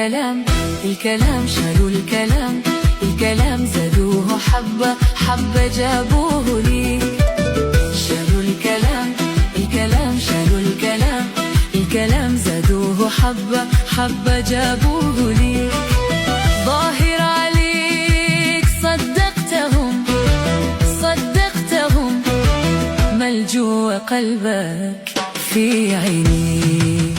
الكلام الكلام شالوا الكلام الكلام زادوه حبة حبة جابوه ليك. شالوا الكلام الكلام شالوا الكلام الكلام زادوه حبة حبة جابوه ليك. ظاهر عليك صدقتهم صدقتهم مال جوا قلبك في عينيك.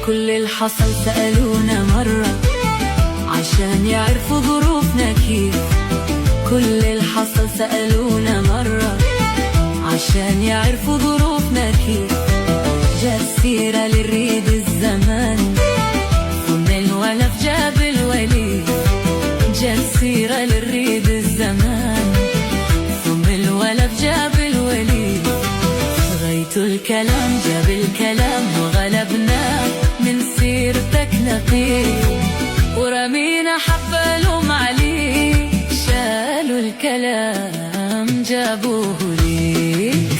كل اللي حصل سألونا مرة عشان يعرفوا ظروفنا كيف. كل اللي حصل سألونا مرة عشان يعرفوا ظروفنا كيف. جات سيرة للريد الزمان ثم الولف جاب الولي. جات سيرة للريد الزمان ثم الولف جاب الولي. غيت الكلام جاب الكلام وغلبنا من سيرتك نقيب ورمينا حبة لوم عليك. شالوا الكلام جابوه ليك.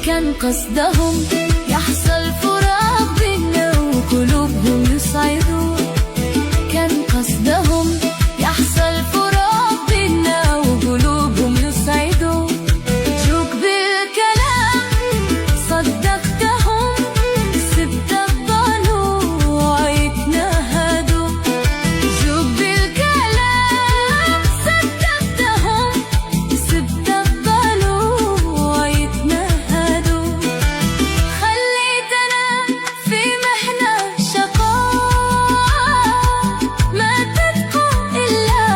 كان قصدهم يحصل فراق بينا وقلوبهم يسعدوا. كان قصدهم يحصل فراق بينا وقلوبهم يسعدوا. جوك بالكلام صدقتهم سبت الضلوع يتنهدوا. جوك بالكلام صدقتهم سبت الضلوع يتنهدوا. خليتنا في محنة شقاء ما تبقى إلا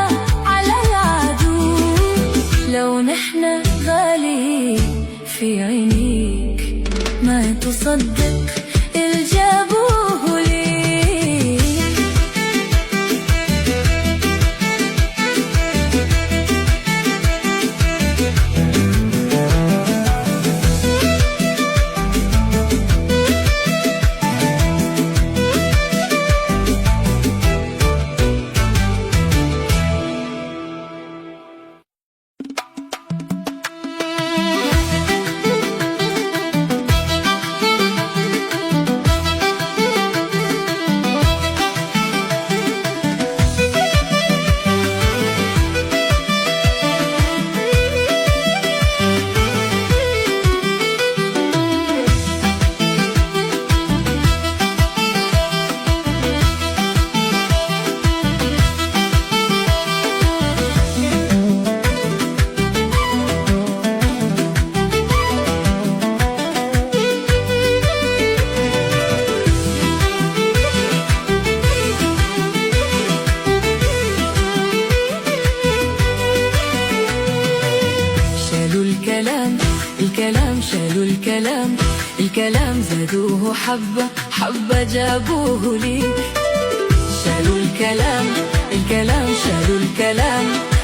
على العدو. لو نحن غاليين في عينيك ما تصدق الجابوه ليك. الكلام زادوه حبة حبة جابوه ليك. شالوا الكلام شالوا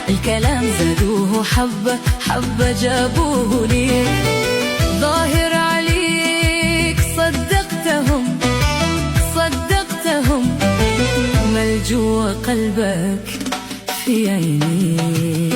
الكلام زادوه حبة حبة جابوه ليك. ظاهر عليك صدقتهم مل جوا قلبك في عينيك.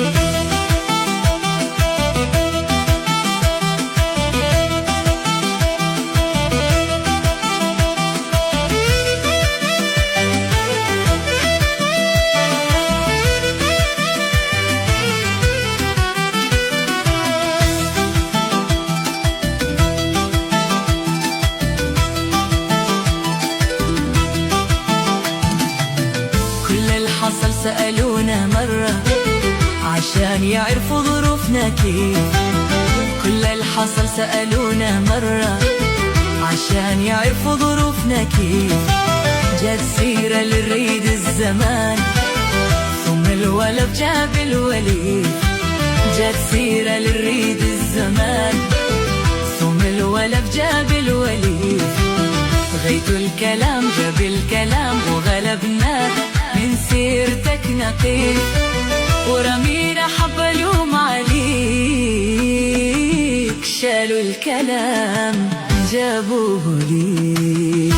حصل سألونا مرة عشان يعرفوا ظروفنا كيف. كل الحصل سألونا مرة عشان يعرفوا ظروفنا كيف. جات سيرة للريد الزمان ثم الولد جاب الوليد. جات سيرة للريد الزمان ثم الولد جاب الوليد. غيتوا الكلام جاب الكلام وغلبناه من سيرتك نقيف. ورمينا حبة لوم عليك. شالوا الكلام جابوه ليك.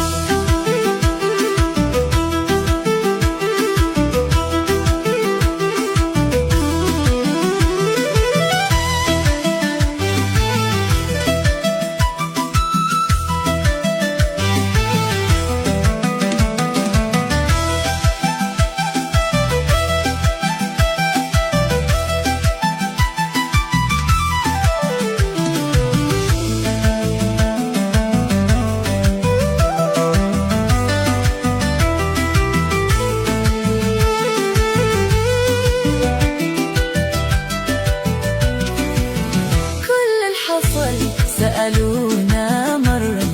سألونا مرة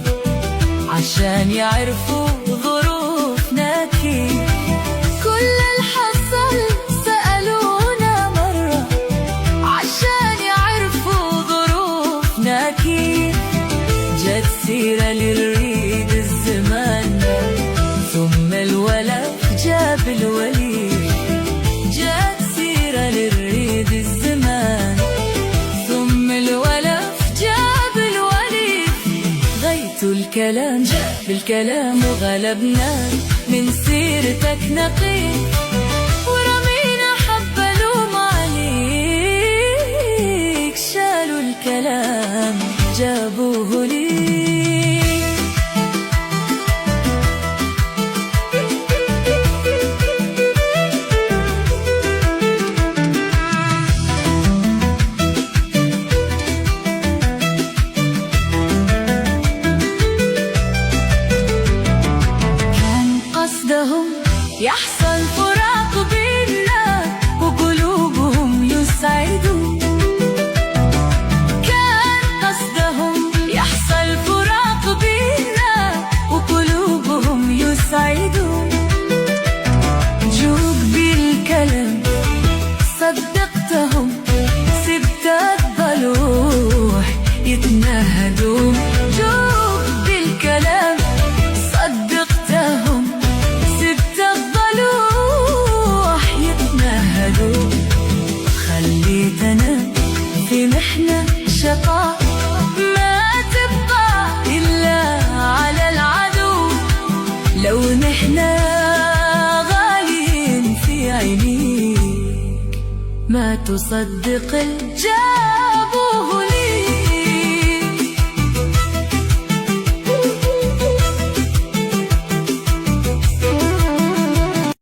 عشان يعرفوا ظروفنا كيف. كل الحصل سألونا مرة عشان يعرفوا ظروفنا كيف. جات سيرة للريد الزمان ثم الولد جاب الوليد. جات سيرة للريد الزمان ثم الولد الكلام جاب الكلام وغلبناه من سيرتك نقيف. ورمينا حبة لوم عليك. شالوا الكلام جابوه ليك. قصدهم يحصل فراق بيننا وقلوبهم يسعدون. كان قصدهم يحصل فراق بيننا وقلوبهم يسعدون. جوك بالكلام صدقتهم سبت الضلوح يتنهدون. جوك بالكلام صدقتهم خليتنا في محنة شقاء ما تبقى إلا على العدو. لو نحنا غالين في عينيك ما تصدق الجاه.